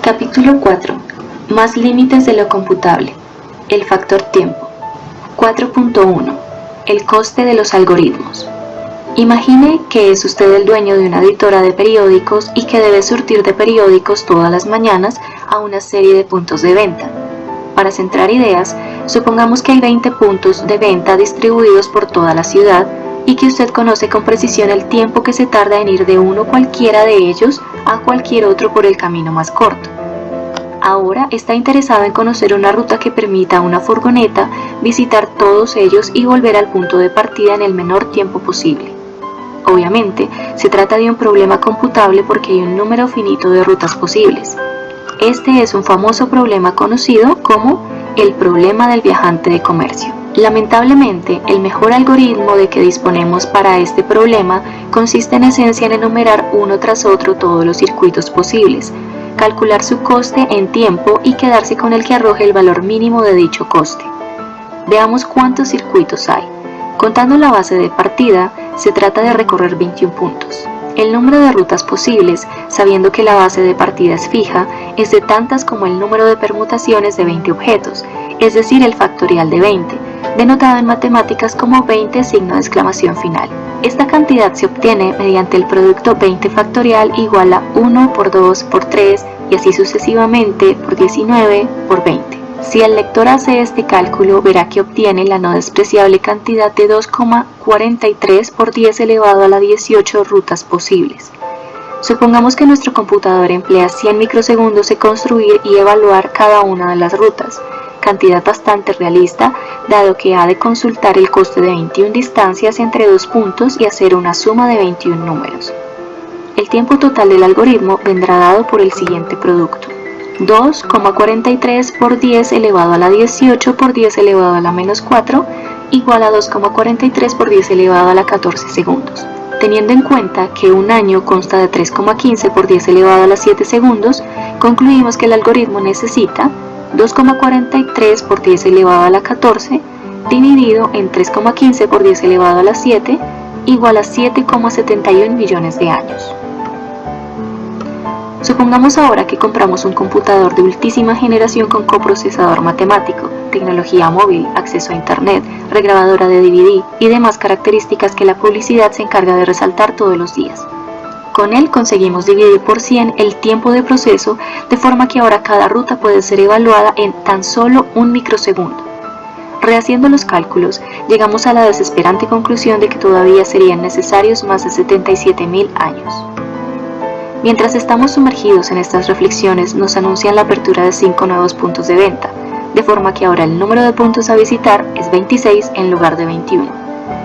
Capítulo 4. Más límites de lo computable. El factor tiempo. 4.1. El coste de los algoritmos. Imagine que es usted el dueño de una editora de periódicos y que debe surtir de periódicos todas las mañanas a una serie de puntos de venta. Para centrar ideas, supongamos que hay 20 puntos de venta distribuidos por toda la ciudad y que usted conoce con precisión el tiempo que se tarda en ir de uno cualquiera de ellos a cualquier otro por el camino más corto. Ahora está interesado en conocer una ruta que permita a una furgoneta visitar todos ellos y volver al punto de partida en el menor tiempo posible. Obviamente, se trata de un problema computable porque hay un número finito de rutas posibles. Este es un famoso problema conocido como el problema del viajante de comercio. Lamentablemente, el mejor algoritmo de que disponemos para este problema consiste en esencia en enumerar uno tras otro todos los circuitos posibles, calcular su coste en tiempo y quedarse con el que arroje el valor mínimo de dicho coste. Veamos cuántos circuitos hay. Contando la base de partida, se trata de recorrer 21 puntos. El número de rutas posibles, sabiendo que la base de partida es fija, es de tantas como el número de permutaciones de 20 objetos, es decir, el factorial de 20, denotado en matemáticas como 20 signo de exclamación final. Esta cantidad se obtiene mediante el producto 20 factorial igual a 1 por 2 por 3 y así sucesivamente por 19 por 20. Si el lector hace este cálculo, verá que obtiene la no despreciable cantidad de 2,43 por 10 elevado a la 18 rutas posibles. Supongamos que nuestro computador emplea 100 microsegundos en construir y evaluar cada una de las rutas, cantidad bastante realista, dado que ha de consultar el coste de 21 distancias entre dos puntos y hacer una suma de 21 números. El tiempo total del algoritmo vendrá dado por el siguiente producto: 2,43 por 10 elevado a la 18 por 10 elevado a la menos 4 igual a 2,43 por 10 elevado a la 14 segundos. Teniendo en cuenta que un año consta de 3,15 por 10 elevado a la 7 segundos, concluimos que el algoritmo necesita 2,43 por 10 elevado a la 14 dividido en 3,15 por 10 elevado a la 7 igual a 7,71 millones de años. Supongamos ahora que compramos un computador de ultísima generación con coprocesador matemático, tecnología móvil, acceso a internet, regrabadora de DVD y demás características que la publicidad se encarga de resaltar todos los días. Con él conseguimos dividir por 100 el tiempo de proceso, de forma que ahora cada ruta puede ser evaluada en tan solo un microsegundo. Rehaciendo los cálculos, llegamos a la desesperante conclusión de que todavía serían necesarios más de 77.000 años. Mientras estamos sumergidos en estas reflexiones, nos anuncian la apertura de 5 nuevos puntos de venta, de forma que ahora el número de puntos a visitar es 26 en lugar de 21.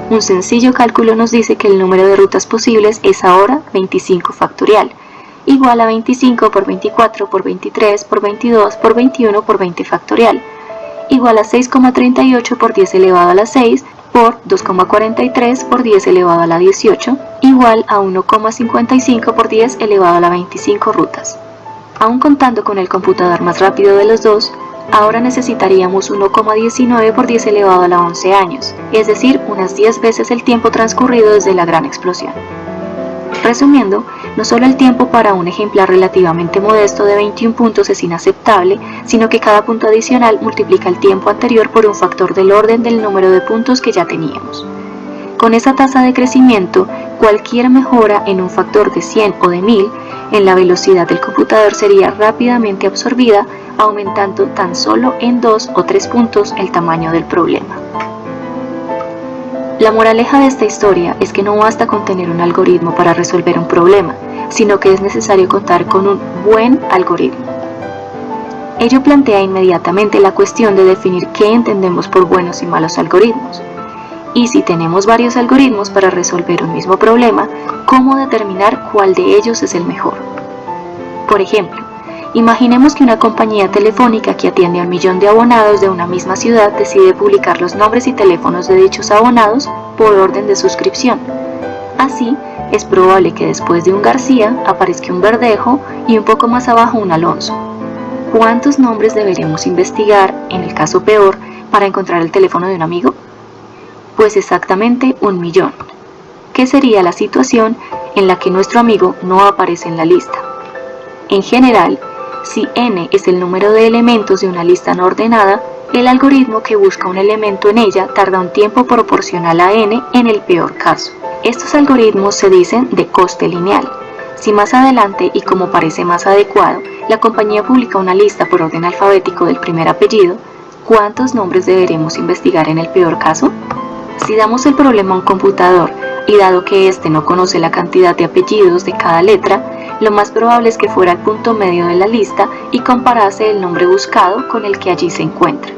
Un sencillo cálculo nos dice que el número de rutas posibles es ahora 25 factorial, igual a 25 por 24 por 23 por 22 por 21 por 20 factorial, igual a 6,38 por 10 elevado a la 6 por 2,43 por 10 elevado a la 18, igual a 1,55 por 10 elevado a la 25 rutas. Aún contando con el computador más rápido de los dos, ahora necesitaríamos 1,19 por 10 elevado a la 11 años, es decir, unas 10 veces el tiempo transcurrido desde la gran explosión. Resumiendo, no solo el tiempo para un ejemplar relativamente modesto de 21 puntos es inaceptable, sino que cada punto adicional multiplica el tiempo anterior por un factor del orden del número de puntos que ya teníamos. Con esa tasa de crecimiento, cualquier mejora en un factor de 100 o de 1000 en la velocidad del computador sería rápidamente absorbida, aumentando tan solo en 2 o 3 puntos el tamaño del problema. La moraleja de esta historia es que no basta con tener un algoritmo para resolver un problema, sino que es necesario contar con un buen algoritmo. Ello plantea inmediatamente la cuestión de definir qué entendemos por buenos y malos algoritmos. Y si tenemos varios algoritmos para resolver un mismo problema, ¿cómo determinar cuál de ellos es el mejor? Por ejemplo, imaginemos que una compañía telefónica que atiende a 1 millón de abonados de una misma ciudad decide publicar los nombres y teléfonos de dichos abonados por orden de suscripción. Así, es probable que después de un García aparezca un Verdejo y un poco más abajo un Alonso. ¿Cuántos nombres deberemos investigar, en el caso peor, para encontrar el teléfono de un amigo? Pues exactamente 1 millón. ¿Qué sería la situación en la que nuestro amigo no aparece en la lista? En general, Si n es el número de elementos de una lista no ordenada, el algoritmo que busca un elemento en ella tarda un tiempo proporcional a n en el peor caso. Estos algoritmos se dicen de coste lineal. Si más adelante, y como parece más adecuado, la compañía publica una lista por orden alfabético del primer apellido, ¿cuántos nombres deberemos investigar en el peor caso? Si damos el problema a un computador y dado que éste no conoce la cantidad de apellidos de cada letra, lo más probable es que fuera el punto medio de la lista y comparase el nombre buscado con el que allí se encuentra.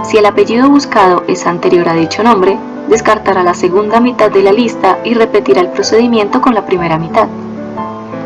Si el apellido buscado es anterior a dicho nombre, descartará la segunda mitad de la lista y repetirá el procedimiento con la primera mitad.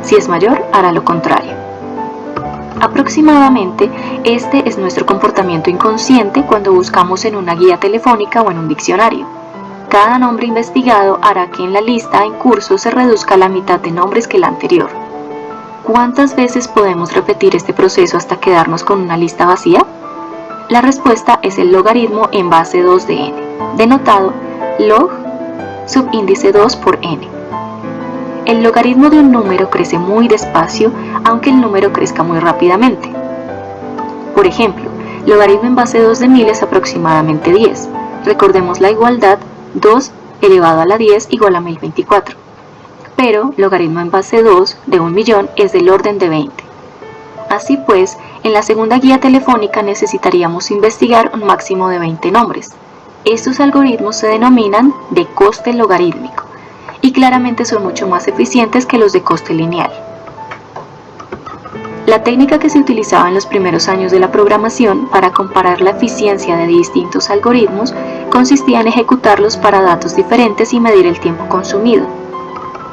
Si es mayor, hará lo contrario. Aproximadamente, este es nuestro comportamiento inconsciente cuando buscamos en una guía telefónica o en un diccionario. Cada nombre investigado hará que en la lista en curso se reduzca a la mitad de nombres que la anterior. ¿Cuántas veces podemos repetir este proceso hasta quedarnos con una lista vacía? La respuesta es el logaritmo en base 2 de n, denotado log subíndice 2 por n. El logaritmo de un número crece muy despacio, aunque el número crezca muy rápidamente. Por ejemplo, logaritmo en base 2 de 1000 es aproximadamente 10. Recordemos la igualdad 2 elevado a la 10 igual a 1024. Pero logaritmo en base 2 de 1.000.000 es del orden de 20. Así pues, en la segunda guía telefónica necesitaríamos investigar un máximo de 20 nombres. Estos algoritmos se denominan de coste logarítmico y claramente son mucho más eficientes que los de coste lineal. La técnica que se utilizaba en los primeros años de la programación para comparar la eficiencia de distintos algoritmos consistía en ejecutarlos para datos diferentes y medir el tiempo consumido.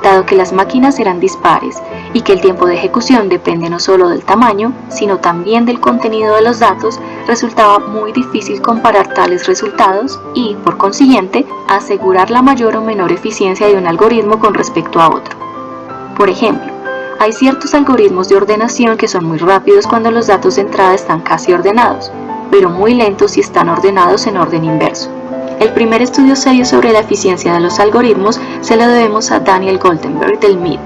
Dado que las máquinas eran dispares y que el tiempo de ejecución depende no solo del tamaño, sino también del contenido de los datos, resultaba muy difícil comparar tales resultados y, por consiguiente, asegurar la mayor o menor eficiencia de un algoritmo con respecto a otro. Por ejemplo, hay ciertos algoritmos de ordenación que son muy rápidos cuando los datos de entrada están casi ordenados, pero muy lentos si están ordenados en orden inverso. El primer estudio serio sobre la eficiencia de los algoritmos se lo debemos a Daniel Goldberg del MIT.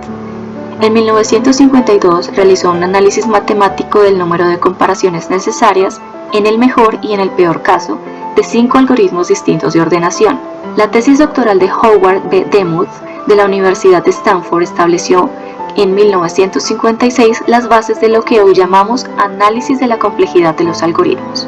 En 1952 realizó un análisis matemático del número de comparaciones necesarias en el mejor y en el peor caso de 5 algoritmos distintos de ordenación. La tesis doctoral de Howard B. Demuth de la Universidad de Stanford estableció en 1956 las bases de lo que hoy llamamos análisis de la complejidad de los algoritmos.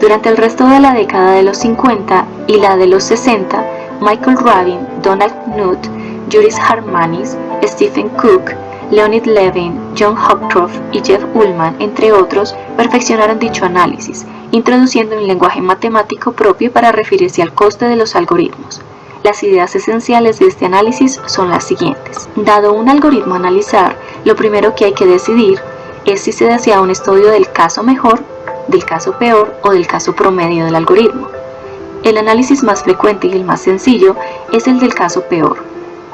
Durante el resto de la década de los 50 y la de los 60, Michael Rabin, Donald Knuth, Juris Harmanis, Stephen Cook, Leonid Levin, John Hopcroft y Jeff Ullman, entre otros, perfeccionaron dicho análisis, introduciendo un lenguaje matemático propio para referirse al coste de los algoritmos. Las ideas esenciales de este análisis son las siguientes. Dado un algoritmo a analizar, lo primero que hay que decidir es si se desea un estudio del caso mejor, del caso peor o del caso promedio del algoritmo. El análisis más frecuente y el más sencillo es el del caso peor.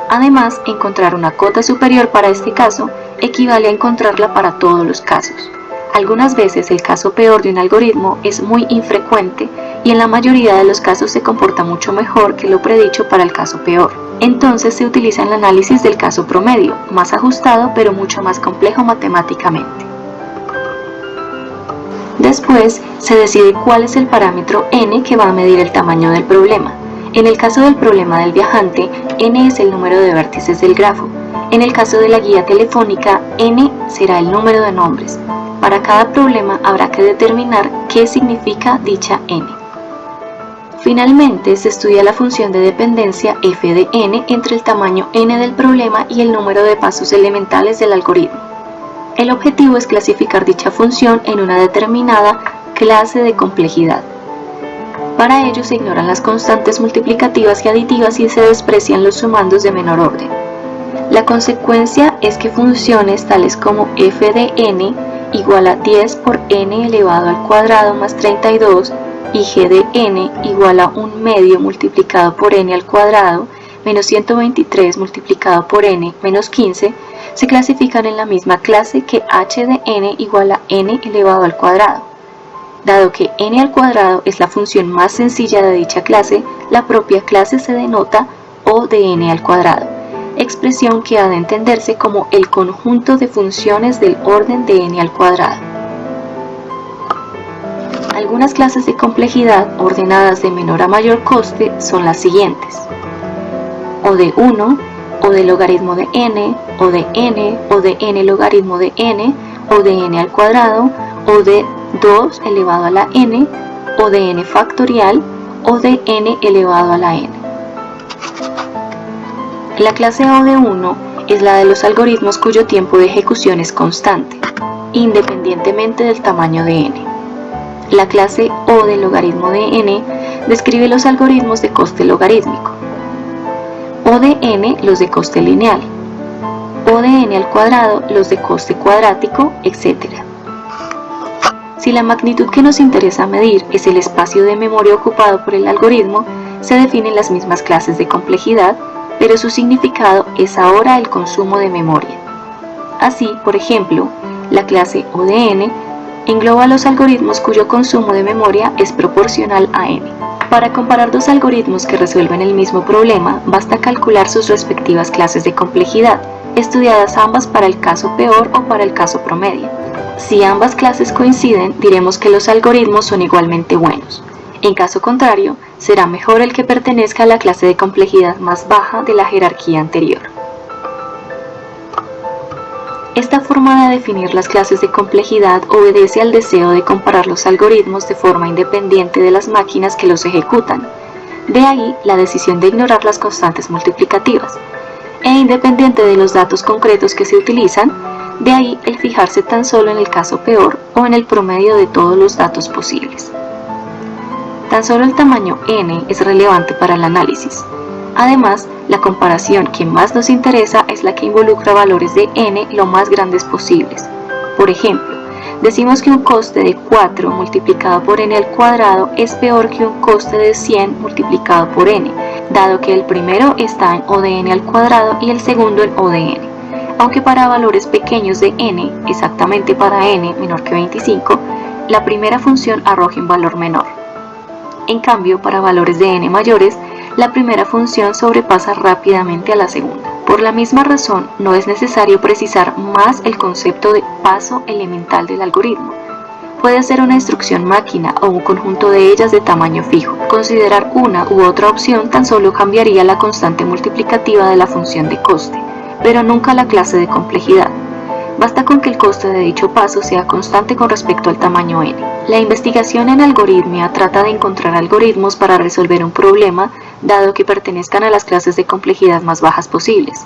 Además, encontrar una cota superior para este caso equivale a encontrarla para todos los casos. Algunas veces el caso peor de un algoritmo es muy infrecuente y en la mayoría de los casos se comporta mucho mejor que lo predicho para el caso peor. Entonces se utiliza el análisis del caso promedio, más ajustado pero mucho más complejo matemáticamente. Después se decide cuál es el parámetro n que va a medir el tamaño del problema. En el caso del problema del viajante, n es el número de vértices del grafo. En el caso de la guía telefónica, n será el número de nombres. Para cada problema habrá que determinar qué significa dicha n. Finalmente, se estudia la función de dependencia f de n entre el tamaño n del problema y el número de pasos elementales del algoritmo. El objetivo es clasificar dicha función en una determinada clase de complejidad. Para ello se ignoran las constantes multiplicativas y aditivas y se desprecian los sumandos de menor orden. La consecuencia es que funciones tales como f de n igual a 10 por n elevado al cuadrado más 32 y g de n igual a 1 medio multiplicado por n al cuadrado menos 123 multiplicado por n menos 15 se clasifican en la misma clase que h de n igual a n elevado al cuadrado. Dado que n al cuadrado es la función más sencilla de dicha clase, la propia clase se denota O de n al cuadrado. expresión que ha de entenderse como el conjunto de funciones del orden de n al cuadrado. Algunas clases de complejidad ordenadas de menor a mayor coste son las siguientes: o de 1, o de logaritmo de n, o de n logaritmo de n, o de n al cuadrado, o de 2 elevado a la n, o de n factorial, o de n elevado a la n. La clase O de 1 es la de los algoritmos cuyo tiempo de ejecución es constante, independientemente del tamaño de n. La clase O del logaritmo de n describe los algoritmos de coste logarítmico, O de n los de coste lineal, O de n al cuadrado los de coste cuadrático, etc. Si la magnitud que nos interesa medir es el espacio de memoria ocupado por el algoritmo, se definen las mismas clases de complejidad, pero su significado es ahora el consumo de memoria. Así, por ejemplo, la clase O de n engloba los algoritmos cuyo consumo de memoria es proporcional a n. Para comparar dos algoritmos que resuelven el mismo problema, basta calcular sus respectivas clases de complejidad, estudiadas ambas para el caso peor o para el caso promedio. Si ambas clases coinciden, diremos que los algoritmos son igualmente buenos. En caso contrario, será mejor el que pertenezca a la clase de complejidad más baja de la jerarquía anterior. Esta forma de definir las clases de complejidad obedece al deseo de comparar los algoritmos de forma independiente de las máquinas que los ejecutan. De ahí la decisión de ignorar las constantes multiplicativas. E independiente de los datos concretos que se utilizan, de ahí el fijarse tan solo en el caso peor o en el promedio de todos los datos posibles. Tan solo el tamaño n es relevante para el análisis. Además, la comparación que más nos interesa es la que involucra valores de n lo más grandes posibles. Por ejemplo, decimos que un coste de 4 multiplicado por n al cuadrado es peor que un coste de 100 multiplicado por n, dado que el primero está en O de n al cuadrado y el segundo en O de n. Aunque para valores pequeños de n, exactamente para n menor que 25, la primera función arroja un valor menor. En cambio, para valores de n mayores, la primera función sobrepasa rápidamente a la segunda. Por la misma razón, no es necesario precisar más el concepto de paso elemental del algoritmo. Puede ser una instrucción máquina o un conjunto de ellas de tamaño fijo. Considerar una u otra opción tan solo cambiaría la constante multiplicativa de la función de coste, pero nunca la clase de complejidad. Basta con que el coste de dicho paso sea constante con respecto al tamaño n. La investigación en algoritmia trata de encontrar algoritmos para resolver un problema, dado que pertenezcan a las clases de complejidad más bajas posibles.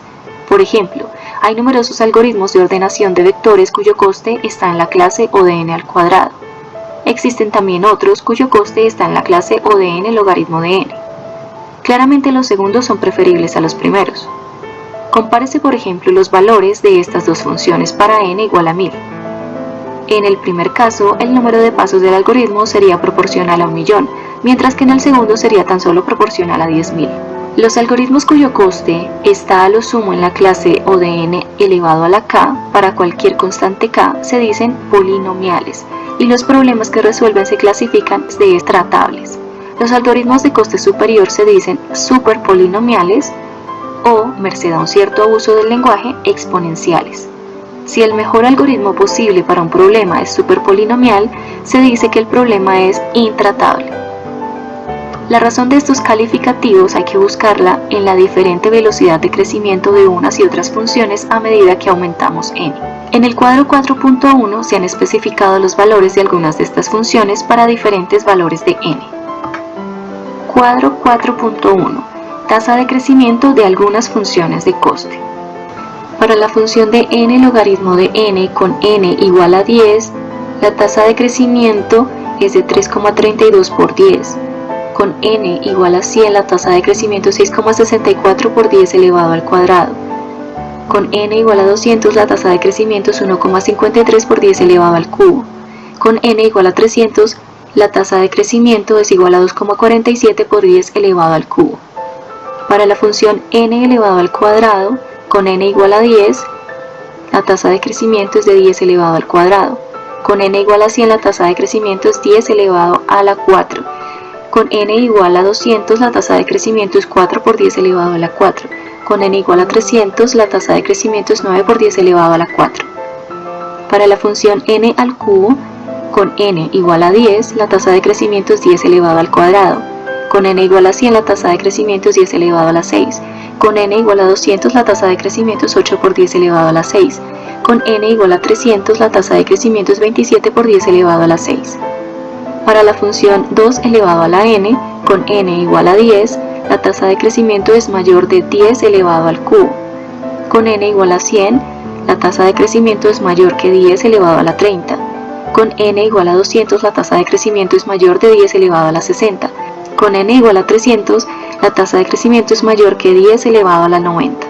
Por ejemplo, hay numerosos algoritmos de ordenación de vectores cuyo coste está en la clase O de n al cuadrado. Existen también otros cuyo coste está en la clase O de n logaritmo de n. Claramente los segundos son preferibles a los primeros. Compárese por ejemplo los valores de estas dos funciones para n igual a 1000. En el primer caso, el número de pasos del algoritmo sería proporcional a 1.000.000, mientras que en el segundo sería tan solo proporcional a 10.000. Los algoritmos cuyo coste está a lo sumo en la clase O de n elevado a la k, para cualquier constante k, se dicen polinomiales, y los problemas que resuelven se clasifican de tratables. Los algoritmos de coste superior se dicen superpolinomiales, o, merced a un cierto abuso del lenguaje, exponenciales. Si el mejor algoritmo posible para un problema es superpolinomial, se dice que el problema es intratable. La razón de estos calificativos hay que buscarla en la diferente velocidad de crecimiento de unas y otras funciones a medida que aumentamos n. En el cuadro 4.1 se han especificado los valores de algunas de estas funciones para diferentes valores de n. Cuadro 4.1. Tasa de crecimiento de algunas funciones de coste. Para la función de n logaritmo de n con n igual a 10, la tasa de crecimiento es de 3,32 por 10. Con n igual a 100, la tasa de crecimiento es 6,64 por 10 elevado al cuadrado. Con n igual a 200, la tasa de crecimiento es 1,53 por 10 elevado al cubo. Con n igual a 300, la tasa de crecimiento es igual a 2,47 por 10 elevado al cubo. Para la función n elevado al cuadrado, con n igual a 10, la tasa de crecimiento es de 10 elevado al cuadrado. Con n igual a 100, la tasa de crecimiento es 10 elevado a la 4. Con n igual a 200, la tasa de crecimiento es 4 por 10 elevado a la 4. con n igual a 300 la tasa de crecimiento es 9 por 10 elevado a la 4. Para la función n al cubo, con n igual a 10 la tasa de crecimiento es 10 elevado al cuadrado. Con n igual a 100 la tasa de crecimiento es 10 elevado a la 6. Con n igual a 200 la tasa de crecimiento es 8 por 10 elevado a la 6. Con n igual a 300 la tasa de crecimiento es 27 por 10 elevado a la 6. Para la función 2 elevado a la n, con n igual a 10, la tasa de crecimiento es mayor de 10 elevado al cubo. Con n igual a 100, la tasa de crecimiento es mayor que 10 elevado a la 30. Con n igual a 200, la tasa de crecimiento es mayor de 10 elevado a la 60. Con n igual a 300, la tasa de crecimiento es mayor que 10 elevado a la 90.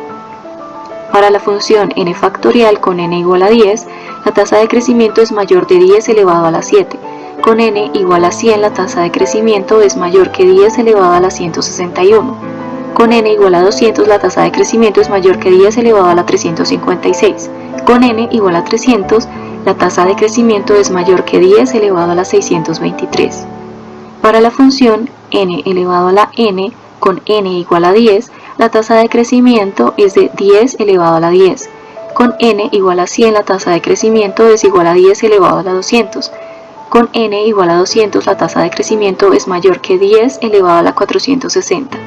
Para la función n factorial con n igual a 10, la tasa de crecimiento es mayor de 10 elevado a la 7. Con n igual a 100, la tasa de crecimiento es mayor que 10 elevado a la 161. Con n igual a 200, la tasa de crecimiento es mayor que 10 elevado a la 356. Con n igual a 300, la tasa de crecimiento es mayor que 10 elevado a la 623. Para la función n elevado a la n, con n igual a 10, la tasa de crecimiento es de 10 elevado a la 10. Con n igual a 100, la tasa de crecimiento es igual a 10 elevado a la 200. Con n igual a 200, la tasa de crecimiento es mayor que 10 elevado a la 460.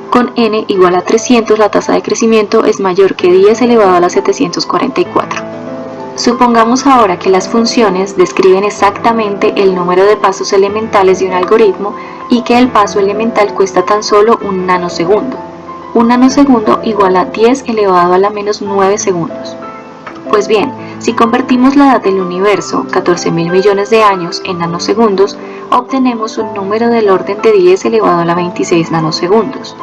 Con n igual a 300, la tasa de crecimiento es mayor que 10 elevado a la 744. Supongamos ahora que las funciones describen exactamente el número de pasos elementales de un algoritmo y que el paso elemental cuesta tan solo un nanosegundo. Un nanosegundo igual a 10 elevado a la menos 9 segundos. Pues bien, si convertimos la edad del universo, 14.000 millones de años, en nanosegundos, obtenemos un número del orden de 10 elevado a la 26 nanosegundos.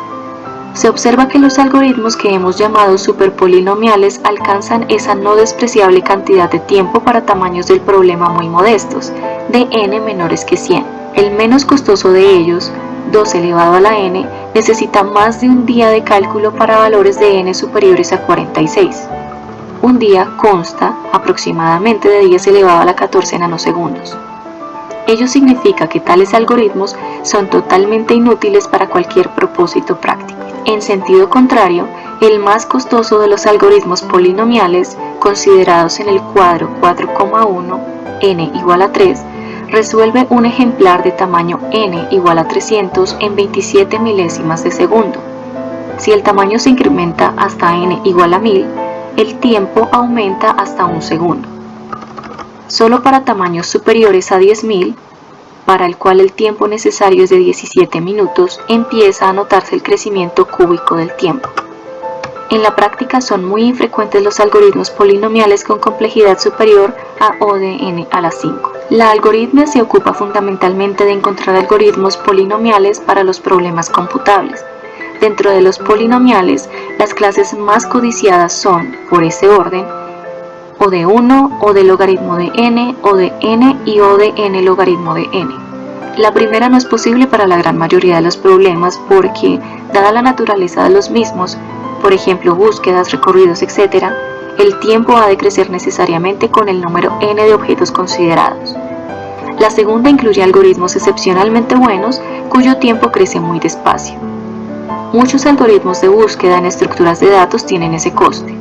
Se observa que los algoritmos que hemos llamado superpolinomiales alcanzan esa no despreciable cantidad de tiempo para tamaños del problema muy modestos, de n menores que 100. El menos costoso de ellos, 2 elevado a la n, necesita más de un día de cálculo para valores de n superiores a 46. Un día consta aproximadamente de 10 elevado a la 14 nanosegundos. Ello significa que tales algoritmos son totalmente inútiles para cualquier propósito práctico. En sentido contrario, el más costoso de los algoritmos polinomiales, considerados en el cuadro 4,1, n igual a 3, resuelve un ejemplar de tamaño n igual a 300 en 27 milésimas de segundo. Si el tamaño se incrementa hasta n igual a 1000, el tiempo aumenta hasta un segundo. Solo para tamaños superiores a 10.000, para el cual el tiempo necesario es de 17 minutos, empieza a notarse el crecimiento cúbico del tiempo. En la práctica son muy infrecuentes los algoritmos polinomiales con complejidad superior a O de n a la 5. La algoritmia se ocupa fundamentalmente de encontrar algoritmos polinomiales para los problemas computables. Dentro de los polinomiales, las clases más codiciadas son, por ese orden, O de 1, O de logaritmo de n, O de n y O de n logaritmo de n. La primera no es posible para la gran mayoría de los problemas porque, dada la naturaleza de los mismos, por ejemplo búsquedas, recorridos, etc., el tiempo ha de crecer necesariamente con el número n de objetos considerados. La segunda incluye algoritmos excepcionalmente buenos cuyo tiempo crece muy despacio. Muchos algoritmos de búsqueda en estructuras de datos tienen ese coste.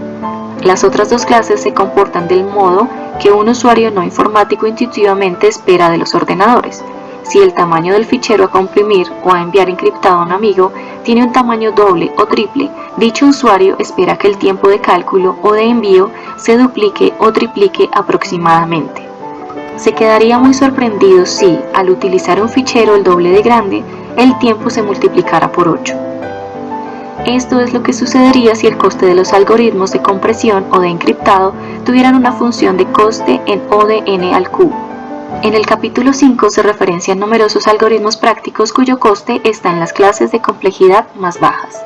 Las otras dos clases se comportan del modo que un usuario no informático intuitivamente espera de los ordenadores. Si el tamaño del fichero a comprimir o a enviar encriptado a un amigo tiene un tamaño doble o triple, dicho usuario espera que el tiempo de cálculo o de envío se duplique o triplique aproximadamente. Se quedaría muy sorprendido si, al utilizar un fichero el doble de grande, el tiempo se multiplicara por 8. Esto es lo que sucedería si el coste de los algoritmos de compresión o de encriptado tuvieran una función de coste en O de n al cubo. En el capítulo 5 se referencian numerosos algoritmos prácticos cuyo coste está en las clases de complejidad más bajas.